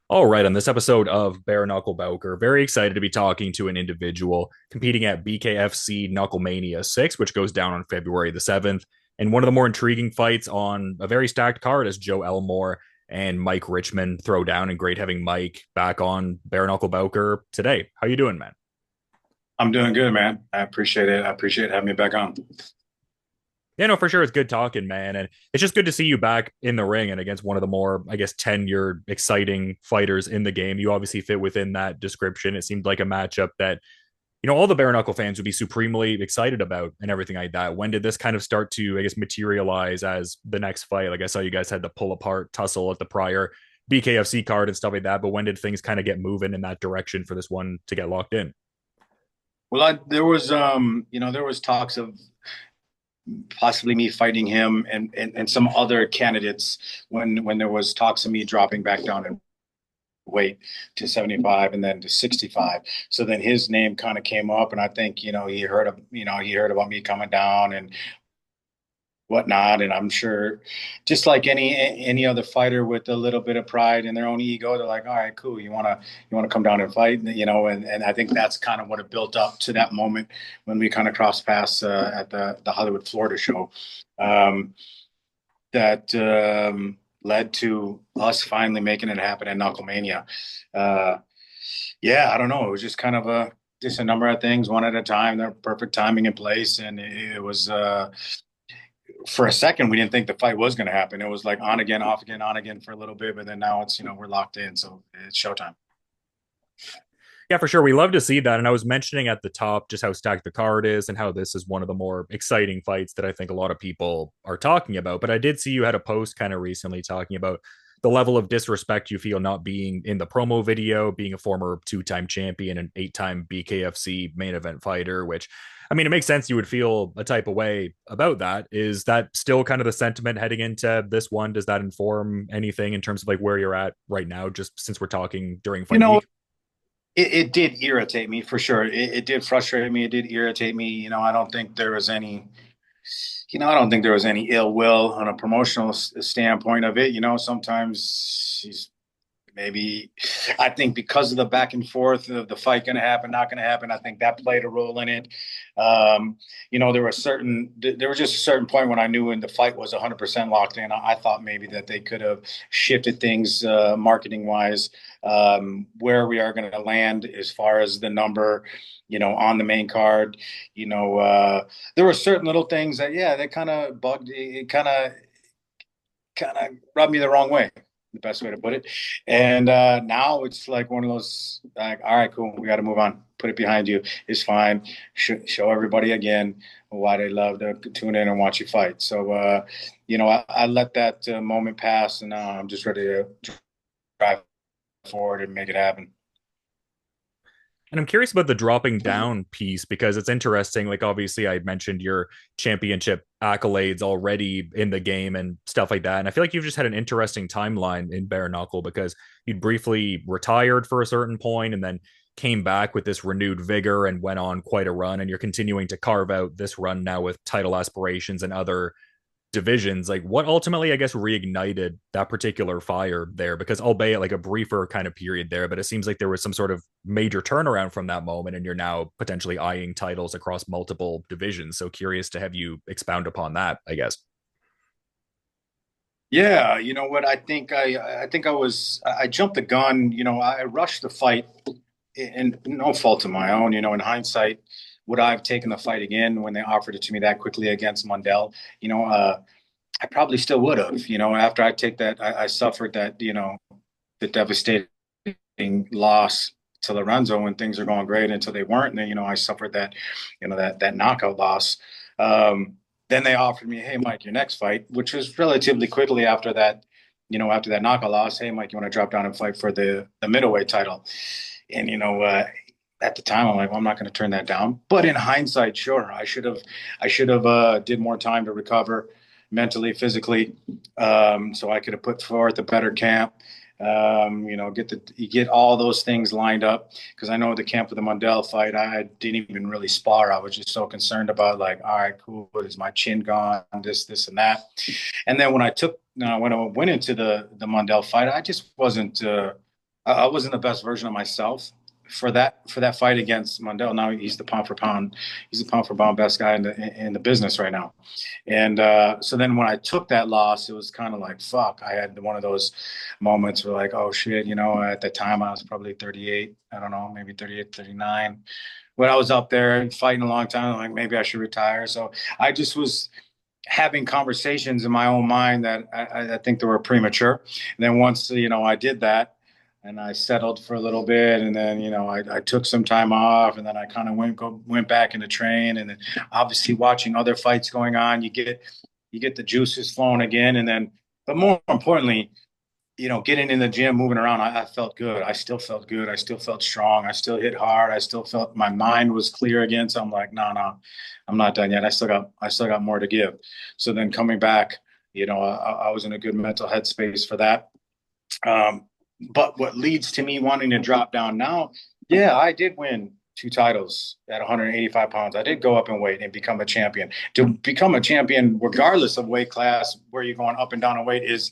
All right, on this episode of Bare Knuckle Bowker, very excited to be talking to an individual competing at BKFC KnuckleMania VI, which goes down on February the 7th. And one of the more intriguing fights on a very stacked card is Joe Elmore and Mike Richman throw down, and great having Mike back on Bare Knuckle Bowker today. How you doing, man? I'm doing good, man. I appreciate it. I appreciate having me back on. Yeah, no, for sure. It's good talking, man. And it's just good to see you back in the ring and against one of the more, I guess, tenured, exciting fighters in the game. You obviously fit within that description. It seemed like a matchup that, all the bare knuckle fans would be supremely excited about and everything like that. When did this kind of start to, I guess, materialize as the next fight? Like I saw you guys had the pull apart tussle at the prior BKFC card and stuff like that. But when did things kind of get moving in that direction for this one to get locked in? Well, there was there was talks of possibly me fighting him and some other candidates when there was talks of me dropping back down in weight to 75 and then to 65. So then his name kind of came up, and I think he heard about me coming down and whatnot. And I'm sure, just like any other fighter with a little bit of pride in their own ego, they're like, all right, cool, you wanna come down and fight, and I think that's kind of what it built up to that moment when we kind of crossed paths at the Hollywood, Florida show. Um, that led to us finally making it happen at Knucklemania. Uh, yeah, I don't know. It was just kind of just a number of things, one at a time. They're perfect timing in place, and it was for a second we didn't think the fight was going to happen. It was like on again, off again, on again for a little bit, but then now it's we're locked in, so it's showtime. Yeah, for sure. We love to see that. And I was mentioning at the top just how stacked the card is and how this is one of the more exciting fights that I think a lot of people are talking about. But I did see you had a post kind of recently talking about the level of disrespect you feel not being in the promo video, being a former two-time champion and eight-time BKFC main event fighter, which I mean, it makes sense you would feel a type of way about that. Is that still kind of the sentiment heading into this one? Does that inform anything in terms of like where you're at right now, just since we're talking during You fight know, week? it did irritate me for sure. It did frustrate me. It did irritate me. I don't think there was any. I don't think there was any ill will on a promotional standpoint of it. Sometimes she's maybe, I think because of the back and forth of the fight going to happen, not going to happen, I think that played a role in it. There was just a certain point when I knew when the fight was 100% locked in. I thought maybe that they could have shifted things marketing wise, where we are going to land as far as the number, on the main card. There were certain little things that, yeah, they kind of bugged. It kind of rubbed me the wrong way, the best way to put it. And now it's like one of those, like, all right, cool, we got to move on. Put it behind you. It's fine. Show everybody again why they love to tune in and watch you fight. So, I let that moment pass, and now I'm just ready to drive forward and make it happen. And I'm curious about the dropping down piece because it's interesting. Like, obviously, I mentioned your championship accolades already in the game and stuff like that. And I feel like you've just had an interesting timeline in bare knuckle because you'd briefly retired for a certain point and then came back with this renewed vigor and went on quite a run. And you're continuing to carve out this run now with title aspirations and other divisions. Like, what ultimately, I guess, reignited that particular fire there? Because albeit like a briefer kind of period there, but it seems like there was some sort of major turnaround from that moment, and you're now potentially eyeing titles across multiple divisions. So curious to have you expound upon that, I guess. Yeah, you know what? I jumped the gun. I rushed the fight, and no fault of my own. In hindsight, would I have taken the fight again when they offered it to me that quickly against Mundell? I probably still would have. After I suffered that. The devastating loss to Lorenzo when things are going great until they weren't. And then, I suffered that, that knockout loss. Then they offered me, hey, Mike, your next fight, which was relatively quickly after that, after that knockout loss. Hey, Mike, you want to drop down and fight for the middleweight title? And, at the time, I'm like, well, I'm not going to turn that down. But in hindsight, sure, I should have did more time to recover mentally, physically, so I could have put forth a better camp. Get all those things lined up, because I know the camp of the Mundell fight, I didn't even really spar. I was just so concerned about, like, all right, cool, is my chin gone? This, and that. And then when I went into the Mundell fight, I just wasn't. I wasn't the best version of myself for that fight against Mundell. Now he's the pound for pound, best guy in the business right now. And so then when I took that loss, it was kind of like, fuck. I had one of those moments where like, oh shit, at the time I was probably 38. I don't know, maybe 38, 39. When I was up there fighting a long time, like maybe I should retire. So I just was having conversations in my own mind that I think they were premature. And then once, I did that and I settled for a little bit, and then, I took some time off, and then I kind of went back into train, and then obviously watching other fights going on, you get the juices flowing again. And then, but more importantly, getting in the gym, moving around, I felt good. I still felt good. I still felt strong. I still hit hard. I still felt my mind was clear again. So I'm like, no, I'm not done yet. I still got more to give. So then coming back, I was in a good mental headspace for that. But what leads to me wanting to drop down now, yeah, I did win two titles at 185 pounds. I did go up in weight and become a champion. To become a champion, regardless of weight class, where you're going up and down in weight is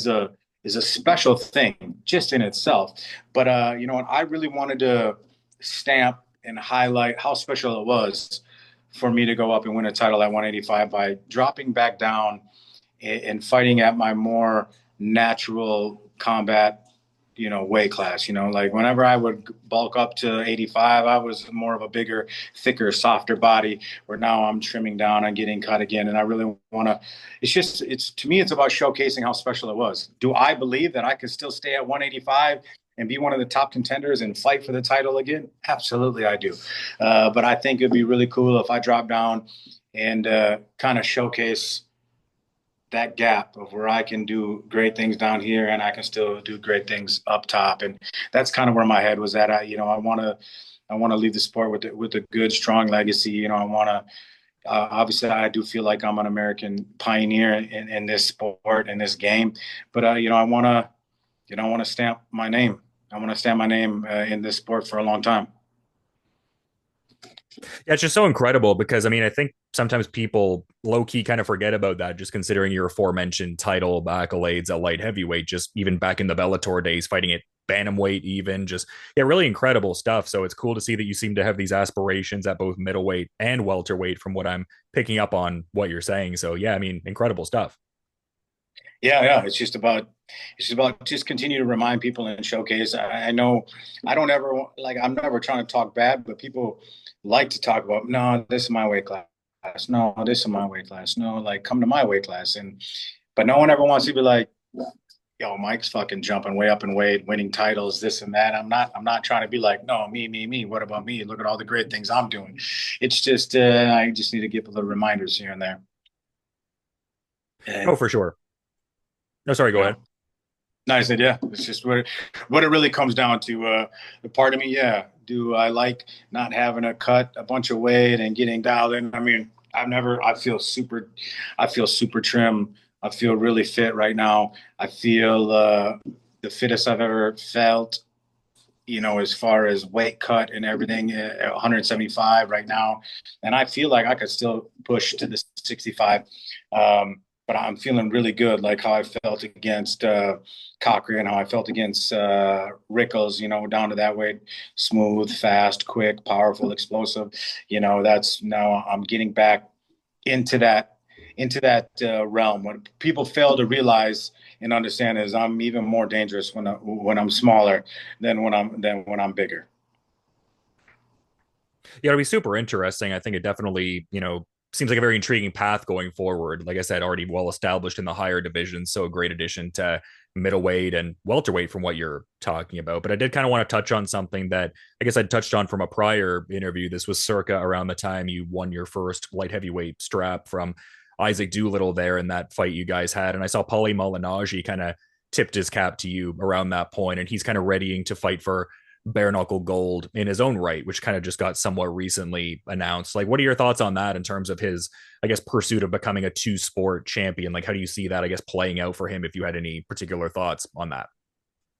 a special thing just in itself. But you know what? I really wanted to stamp and highlight how special it was for me to go up and win a title at 185 by dropping back down and fighting at my more natural combat, weight class. Like whenever I would bulk up to 85, I was more of a bigger, thicker, softer body, where now I'm trimming down and getting cut again. And I really want to, to me, it's about showcasing how special it was. Do I believe that I could still stay at 185 and be one of the top contenders and fight for the title again? Absolutely, I do. But I think it'd be really cool if I drop down and kind of showcase that gap of where I can do great things down here and I can still do great things up top. And that's kind of where my head was at. I want to leave the sport with a good, strong legacy. I want to, obviously I do feel like I'm an American pioneer in this sport, in this game, but I want to, I want to stamp my name. I want to stamp my name in this sport for a long time. Yeah, it's just so incredible because I mean, I think sometimes people low key kind of forget about that, just considering your aforementioned title accolades at light heavyweight, just even back in the Bellator days, fighting at bantamweight, even just, yeah, really incredible stuff. So it's cool to see that you seem to have these aspirations at both middleweight and welterweight from what I'm picking up on what you're saying. So yeah, I mean, incredible stuff. Yeah. It's just about just continue to remind people and showcase. I know I don't ever like, I'm never trying to talk bad, but people like to talk about, no, this is my weight class. No, this is my weight class. No, like come to my weight class. But no one ever wants to be like, yo, Mike's fucking jumping way up in weight, winning titles, this and that. I'm not trying to be like, no, me. What about me? Look at all the great things I'm doing. It's just, I just need to give a little reminders here and there. Oh, And, for sure. No, sorry, you go know, ahead. Nice idea. It's just what it really comes down to. The part of me, yeah. Do I like not having to cut a bunch of weight and getting dialed in? I mean, I feel super trim. I feel really fit right now. I feel the fittest I've ever felt, as far as weight cut and everything, 175 right now. And I feel like I could still push to the 65. But I'm feeling really good, like how I felt against Cochran, how I felt against Rickles, down to that weight, smooth, fast, quick, powerful, explosive. That's now I'm getting back into that realm. What people fail to realize and understand is I'm even more dangerous when I'm smaller than when I'm bigger. Yeah, it'll be super interesting. I think it definitely, seems like a very intriguing path going forward. Like I said, already well established in the higher divisions. So a great addition to middleweight and welterweight from what you're talking about. But I did kind of want to touch on something that I guess I'd touched on from a prior interview. This was circa around the time you won your first light heavyweight strap from Isaac Doolittle there in that fight you guys had. And I saw Paulie Malignaggi kind of tipped his cap to you around that point, and he's kind of readying to fight for bare knuckle gold in his own right, which kind of just got somewhat recently announced. Like, what are your thoughts on that in terms of his, I guess, pursuit of becoming a two sport champion? Like, how do you see that, I guess, playing out for him, if you had any particular thoughts on that?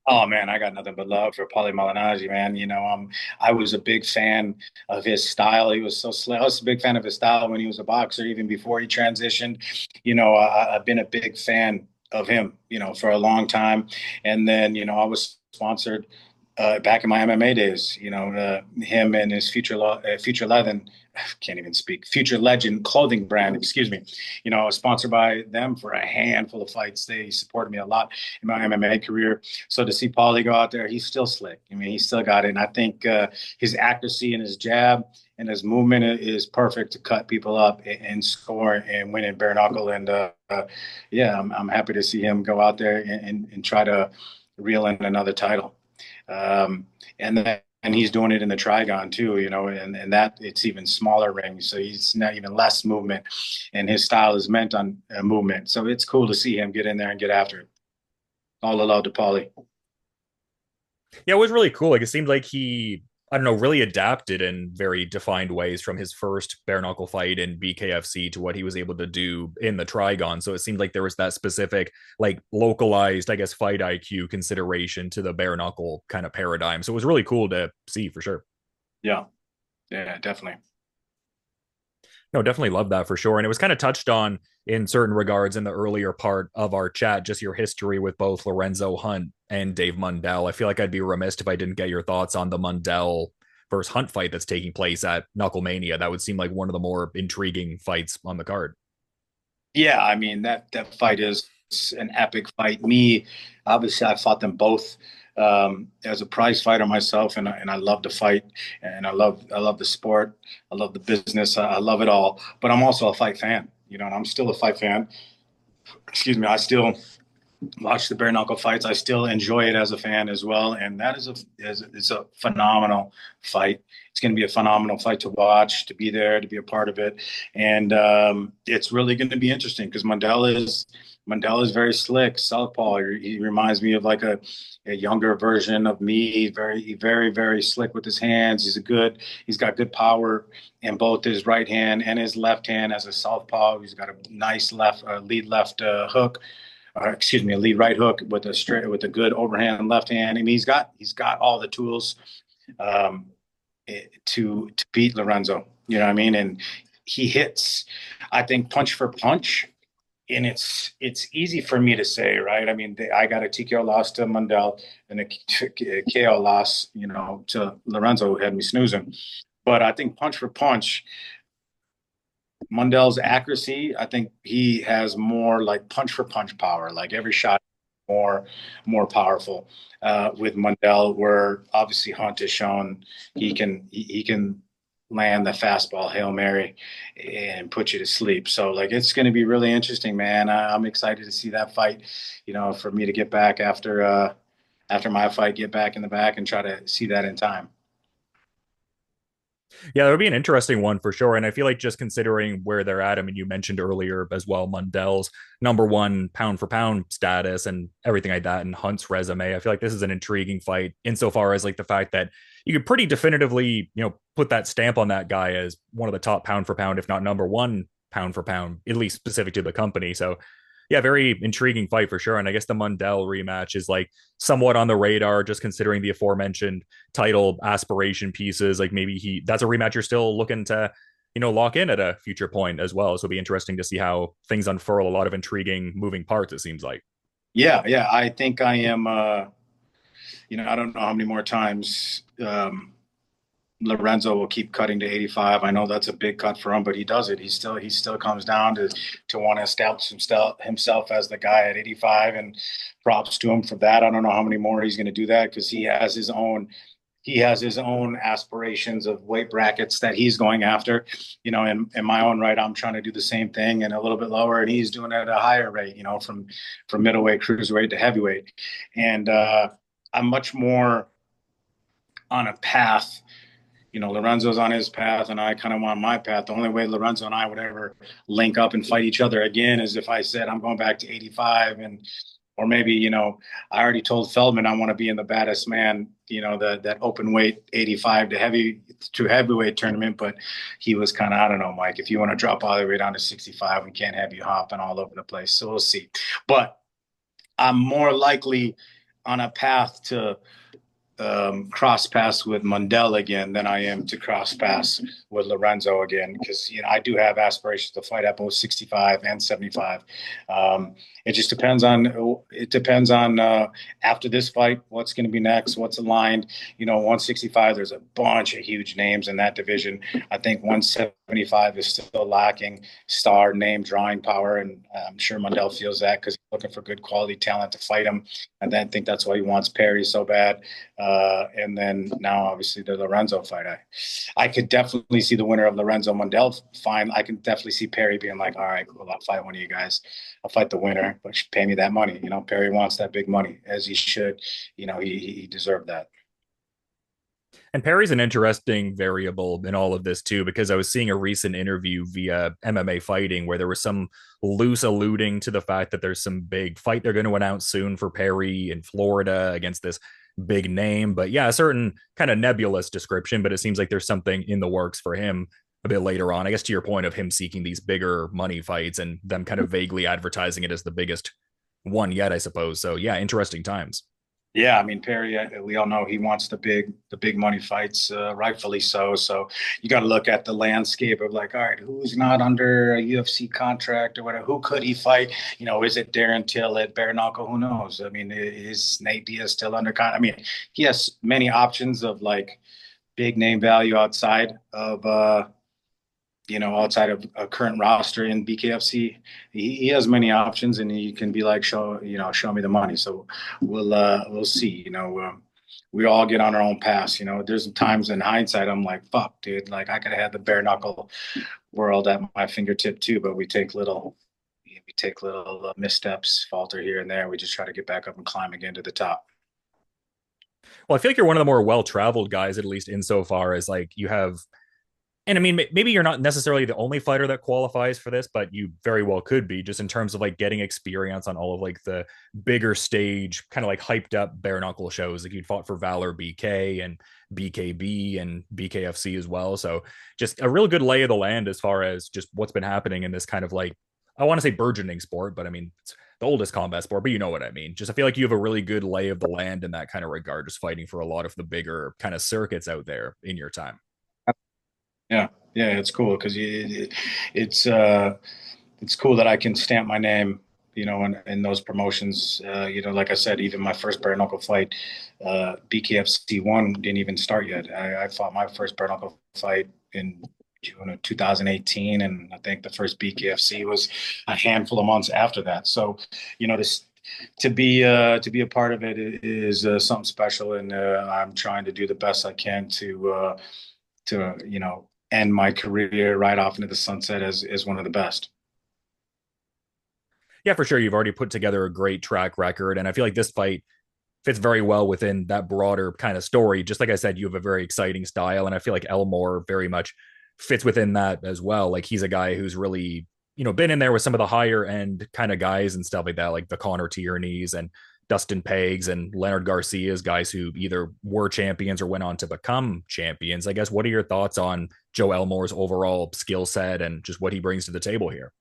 Oh man, I got nothing but love for Paulie Malignaggi, man. I was a big fan of his style. He was so slick. I was a big fan of his style when he was a boxer, even before he transitioned. I've been a big fan of him, for a long time. And then, I was sponsored back in my MMA days. Him and his future legend, can't even speak, future legend clothing brand, excuse me. Sponsored by them for a handful of fights. They supported me a lot in my MMA career. So to see Paulie go out there, he's still slick. I mean, he's still got it. And I think his accuracy and his jab and his movement is perfect to cut people up and score and win in bare knuckle. And yeah, I'm happy to see him go out there and try to reel in another title. And he's doing it in the Trigon too, and that it's even smaller ring, so he's not even less movement, and his style is meant on movement. So it's cool to see him get in there and get after it. All allowed to Paulie. Yeah, it was really cool. Like it seemed like he, I don't know, really adapted in very defined ways from his first bare knuckle fight in BKFC to what he was able to do in the Trigon. So it seemed like there was that specific, like localized, I guess, fight IQ consideration to the bare knuckle kind of paradigm. So it was really cool to see for sure. Yeah, yeah, definitely. No, definitely love that for sure. And it was kind of touched on in certain regards in the earlier part of our chat, just your history with both Lorenzo Hunt and Dave Mundell. I feel like I'd be remiss if I didn't get your thoughts on the Mundell versus Hunt fight that's taking place at KnuckleMania. That would seem like one of the more intriguing fights on the card. Yeah, I mean that fight is an epic fight. Me, obviously, I fought them both as a prize fighter myself, and I love the fight, and I love the sport, I love the business, I love it all. But I'm also a fight fan, and I'm still a fight fan. Excuse me, I still watch the bare knuckle fights. I still enjoy it as a fan as well, and that is a phenomenal fight. It's going to be a phenomenal fight to watch, to be there, to be a part of it, and it's really going to be interesting because Mundell is very slick, southpaw. He reminds me of like a younger version of me. Very, very, very slick with his hands. He's got good power in both his right hand and his left hand as a southpaw. He's got a nice lead left hook, excuse me, a lead right hook with a good overhand left hand. I mean, he's got all the tools um, to beat Lorenzo. You know what I mean? And he hits, I think, punch for punch. And it's easy for me to say, right? I mean, I got a TKO loss to Mundell and a KO loss, to Lorenzo, who had me snoozing. But I think punch for punch, Mundell's accuracy, I think he has more like punch for punch power. Like every shot more powerful with Mundell, where obviously Hunt has shown he can land the fastball Hail Mary and put you to sleep. So like it's going to be really interesting, man. I'm excited to see that fight. For me to get back after my fight, get back in the back and try to see that in time. Yeah, that would be an interesting one for sure. And I feel like just considering where they're at, I mean, you mentioned earlier as well, Mundell's number one pound for pound status and everything like that, and Hunt's resume. I feel like this is an intriguing fight insofar as like the fact that you could pretty definitively, put that stamp on that guy as one of the top pound for pound, if not number one pound for pound, at least specific to the company. So yeah, very intriguing fight for sure. And I guess the Mundell rematch is like somewhat on the radar, just considering the aforementioned title aspiration pieces. Like maybe that's a rematch you're still looking to, lock in at a future point as well. So it'll be interesting to see how things unfurl. A lot of intriguing moving parts, it seems like. Yeah, yeah. I think I am. I don't know how many more times Lorenzo will keep cutting to 85. I know that's a big cut for him, but he does it. He still comes down to want to establish himself as the guy at 85, and props to him for that. I don't know how many more he's going to do that because he has his own aspirations of weight brackets that he's going after. In my own right, I'm trying to do the same thing and a little bit lower, and he's doing it at a higher rate. From middleweight, cruiserweight to heavyweight, and I'm much more on a path. Lorenzo's on his path and I kind of on my path. The only way Lorenzo and I would ever link up and fight each other again is if I said I'm going back to 85, or maybe, I already told Feldman I want to be in the baddest man, that open weight 85 to heavyweight tournament, but he was kind of, I don't know, Mike, if you want to drop all the way down to 65, we can't have you hopping all over the place. So we'll see. But I'm more likely on a path to cross paths with Mundell again than I am to cross paths with Lorenzo again, because I do have aspirations to fight at both 65 and 75. It just depends on after this fight what's going to be next, what's aligned. 165, there's a bunch of huge names in that division. I think 175 is still lacking star name drawing power, and I'm sure Mundell feels that because he's looking for good quality talent to fight him, and I think that's why he wants Perry so bad. And then now, obviously, the Lorenzo fight. I could definitely see the winner of Lorenzo Mundell fine. I can definitely see Perry being like, all right, cool, I'll fight one of you guys. I'll fight the winner, but pay me that money. Perry wants that big money, as he should. He deserved that. And Perry's an interesting variable in all of this too, because I was seeing a recent interview via MMA Fighting where there was some loose alluding to the fact that there's some big fight they're going to announce soon for Perry in Florida against this big name. But yeah, a certain kind of nebulous description, but it seems like there's something in the works for him a bit later on. I guess to your point of him seeking these bigger money fights and them kind of vaguely advertising it as the biggest one yet, I suppose. So yeah, interesting times. Yeah, I mean Perry, we all know he wants the big money fights, rightfully so. So you got to look at the landscape of like, all right, who's not under a UFC contract or whatever? Who could he fight? Is it Darren Till at Bare Knuckle? Who knows? I mean, is Nate Diaz still under contract? I mean, he has many options of like big name value outside of a current roster in BKFC. He has many options, and he can be like, show me the money. So we'll see. We all get on our own paths. There's times in hindsight I'm like, fuck, dude, like I could have had the bare knuckle world at my fingertip too, but we take little missteps, falter here and there. We just try to get back up and climb again to the top. Well, I feel like you're one of the more well-traveled guys, at least insofar as like you have. And I mean, maybe you're not necessarily the only fighter that qualifies for this, but you very well could be, just in terms of like getting experience on all of like the bigger stage, kind of like hyped up bare knuckle shows. Like you'd fought for Valor BK and BKB and BKFC as well. So just a real good lay of the land as far as just what's been happening in this kind of like, I want to say burgeoning sport, but I mean, it's the oldest combat sport, but you know what I mean. Just I feel like you have a really good lay of the land in that kind of regard, just fighting for a lot of the bigger kind of circuits out there in your time. Yeah, yeah, it's cool because it's cool that I can stamp my name, in those promotions. Like I said, even my first bare knuckle fight, BKFC one didn't even start yet. I fought my first bare knuckle fight in June of 2018, and I think the first BKFC was a handful of months after that. So, this to be a part of it is something special, and I'm trying to do the best I can to end my career right off into the sunset as one of the best. Yeah, for sure. You've already put together a great track record. And I feel like this fight fits very well within that broader kind of story. Just like I said, you have a very exciting style. And I feel like Elmore very much fits within that as well. Like he's a guy who's really, been in there with some of the higher end kind of guys and stuff like that, like the Connor Tierneys and Dustin Peggs and Leonard Garcia's, guys who either were champions or went on to become champions. I guess, what are your thoughts on Joe Elmore's overall skill set and just what he brings to the table here?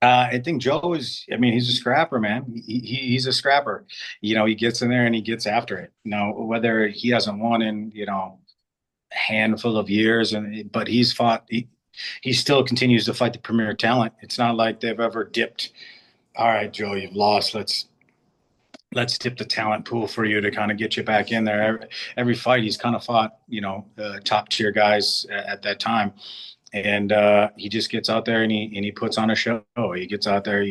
I think Joe he's a scrapper, man. He's a scrapper. He gets in there and he gets after it. Whether he hasn't won in, a handful of years, but he's fought, he still continues to fight the premier talent. It's not like they've ever dipped. All right, Joe, you've lost. Let's tip the talent pool for you to kind of get you back in there. Every fight he's kind of fought, top tier guys at that time. And he just gets out there and he puts on a show. He gets out there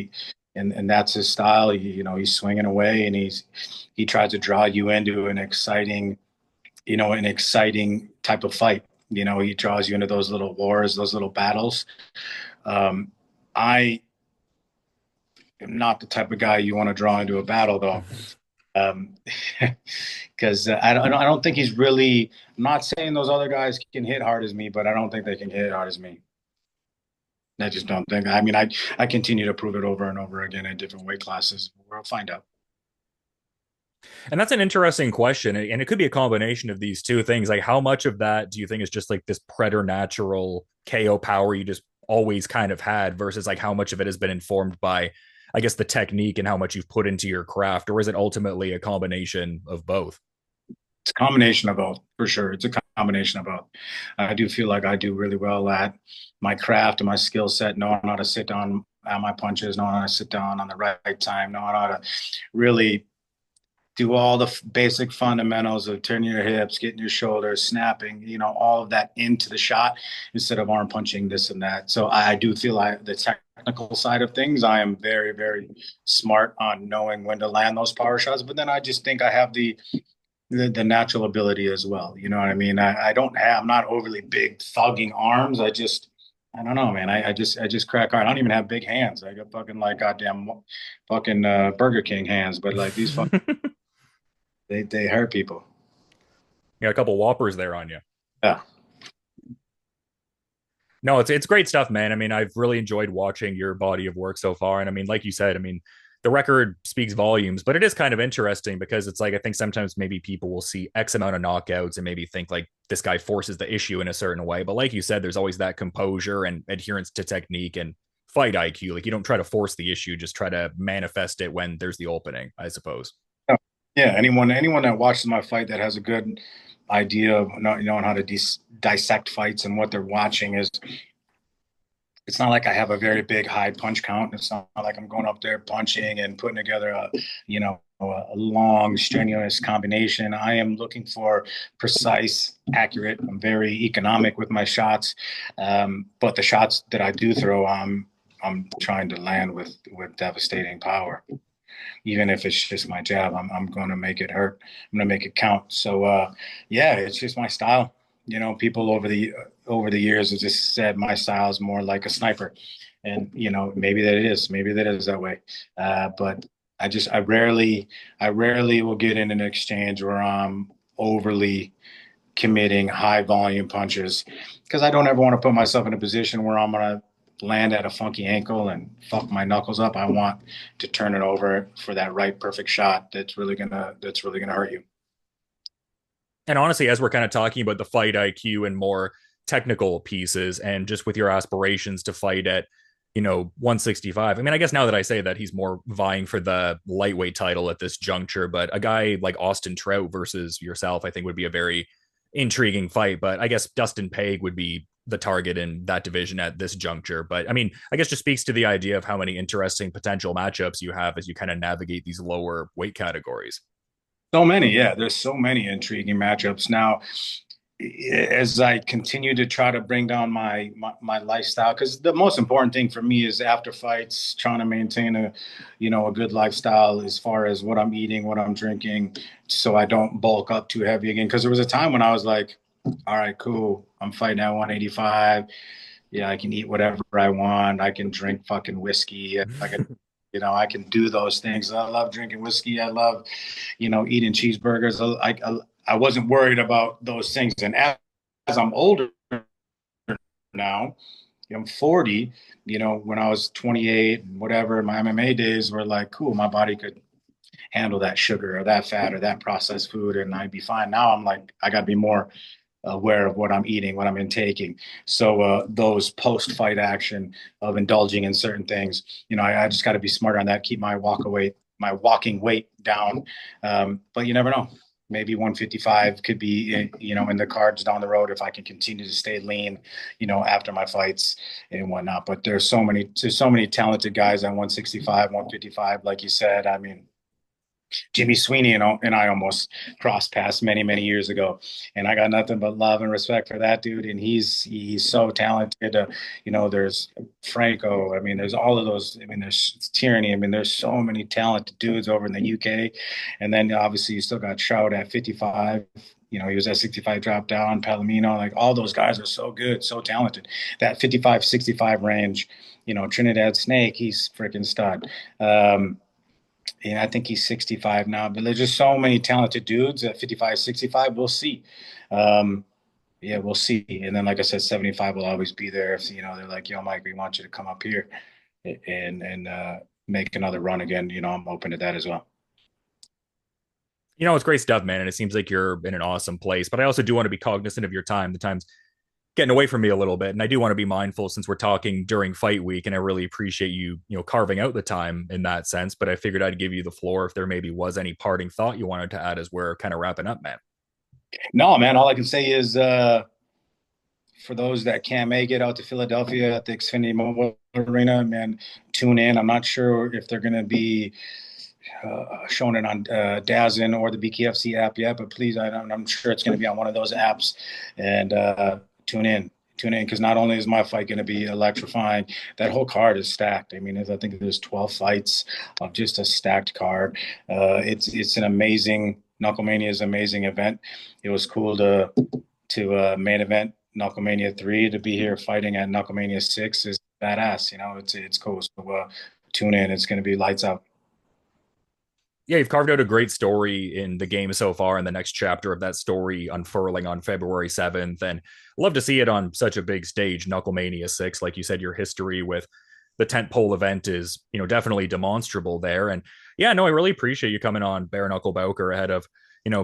and that's his style. He's swinging away and he tries to draw you into an exciting type of fight. He draws you into those little wars, those little battles. I am not the type of guy you want to draw into a battle, though, because I don't think he's really. I'm not saying those other guys can hit hard as me, but I don't think they can hit hard as me. I just don't think. I mean, I continue to prove it over and over again in different weight classes. We'll find out. And that's an interesting question. And it could be a combination of these two things. Like, how much of that do you think is just like this preternatural KO power you just always kind of had versus like how much of it has been informed by, I guess, the technique and how much you've put into your craft? Or is it ultimately a combination of both? It's a combination of both, for sure. It's a combination of both. I do feel like I do really well at my craft and my skill set, knowing how to sit down at my punches, knowing how to sit down on the right time, knowing how to really do all the basic fundamentals of turning your hips, getting your shoulders, snapping, all of that into the shot instead of arm punching this and that. So I do feel like the technical side of things, I am very, very smart on knowing when to land those power shots. But then I just think I have the natural ability as well. You know what I mean? I'm not overly big thugging arms. I don't know, man. I just crack hard. I don't even have big hands. I got fucking like goddamn fucking Burger King hands, but like these fucking they hurt people. You got a couple whoppers there on you. Yeah. No, it's great stuff, man. I mean, I've really enjoyed watching your body of work so far. And I mean, like you said, I mean, the record speaks volumes, but it is kind of interesting because it's like I think sometimes maybe people will see X amount of knockouts and maybe think like this guy forces the issue in a certain way. But like you said, there's always that composure and adherence to technique and fight IQ. Like you don't try to force the issue, just try to manifest it when there's the opening, I suppose. Yeah, anyone that watches my fight that has a good idea of knowing how to dissect fights and what they're watching is it's not like I have a very big high punch count. It's not like I'm going up there punching and putting together a long strenuous combination. I am looking for precise, accurate. I'm very economic with my shots, but the shots that I do throw, I'm trying to land with devastating power. Even if it's just my jab, I'm going to make it hurt. I'm going to make it count. So yeah, it's just my style. People over the years have just said my style is more like a sniper, and maybe that is that way. But I rarely will get in an exchange where I'm overly committing high volume punches because I don't ever want to put myself in a position where I'm gonna land at a funky ankle and fuck my knuckles up. I want to turn it over for that right perfect shot that's really gonna hurt you. And honestly, as we're kind of talking about the fight IQ and more technical pieces, and just with your aspirations to fight at, 165. I mean, I guess now that I say that, he's more vying for the lightweight title at this juncture. But a guy like Austin Trout versus yourself, I think, would be a very intriguing fight. But I guess Dustin Peg would be the target in that division at this juncture. But I mean, I guess just speaks to the idea of how many interesting potential matchups you have as you kind of navigate these lower weight categories. So many, yeah. There's so many intriguing matchups now. As I continue to try to bring down my lifestyle, because the most important thing for me is after fights, trying to maintain a good lifestyle as far as what I'm eating, what I'm drinking, so I don't bulk up too heavy again. Because there was a time when I was like, all right, cool, I'm fighting at 185. Yeah, I can eat whatever I want. I can drink fucking whiskey. I can do those things. I love drinking whiskey. I love, eating cheeseburgers. I wasn't worried about those things. And as I'm older now, I'm 40, when I was 28, whatever, my MMA days were like, cool, my body could handle that sugar or that fat or that processed food and I'd be fine. Now I'm like, I got to be more aware of what I'm eating, what I'm intaking. So those post-fight action of indulging in certain things, I just got to be smarter on that, keep my walking weight down. But you never know. Maybe 155 could be, in the cards down the road if I can continue to stay lean, after my fights and whatnot. But there's so many talented guys at 165, 155, like you said. I mean, Jimmy Sweeney and I almost crossed paths many, many years ago. And I got nothing but love and respect for that dude. And he's so talented. There's Franco. I mean, there's all of those. I mean, there's Tyranny. I mean, there's so many talented dudes over in the UK. And then obviously you still got Trout at 55. He was at 65, dropped down, Palomino. Like all those guys are so good, so talented. That 55, 65 range, Trinidad Snake, he's freaking stud. I think he's 65 now, but there's just so many talented dudes at 55, 65. We'll see. Um, yeah, we'll see. And then, like I said, 75 will always be there. If, they're like, yo, Mike, we want you to come up here and make another run again. I'm open to that as well. It's great stuff, man. And it seems like you're in an awesome place. But I also do want to be cognizant of your time. The time's getting away from me a little bit. And I do want to be mindful since we're talking during fight week. And I really appreciate you, carving out the time in that sense. But I figured I'd give you the floor if there maybe was any parting thought you wanted to add as we're kind of wrapping up, man. No, man, all I can say is for those that can't make it out to Philadelphia at the Xfinity Mobile Arena, man, tune in. I'm not sure if they're going to be showing it on DAZN or the BKFC app yet, but please, I'm sure it's going to be on one of those apps. And tune in. Tune in because not only is my fight going to be electrifying, that whole card is stacked. I mean, I think there's 12 fights of just a stacked card. It's an amazing KnuckleMania is an amazing event. It was cool to main event KnuckleMania 3 to be here fighting at KnuckleMania 6 is badass. You know, it's cool. So tune in. It's going to be lights out. Yeah, you've carved out a great story in the game so far, and the next chapter of that story unfurling on February 7th. And love to see it on such a big stage, KnuckleMania 6. Like you said, your history with the tentpole event is, definitely demonstrable there. And yeah, no, I really appreciate you coming on Bare Knuckle Bowker ahead of,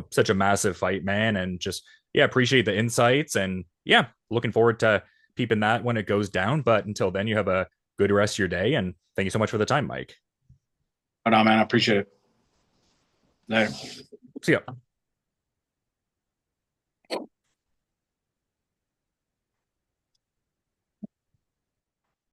such a massive fight, man. And just, yeah, appreciate the insights. And yeah, looking forward to peeping that when it goes down. But until then, you have a good rest of your day. And thank you so much for the time, Mike. But no, man, I appreciate it. Later. See ya.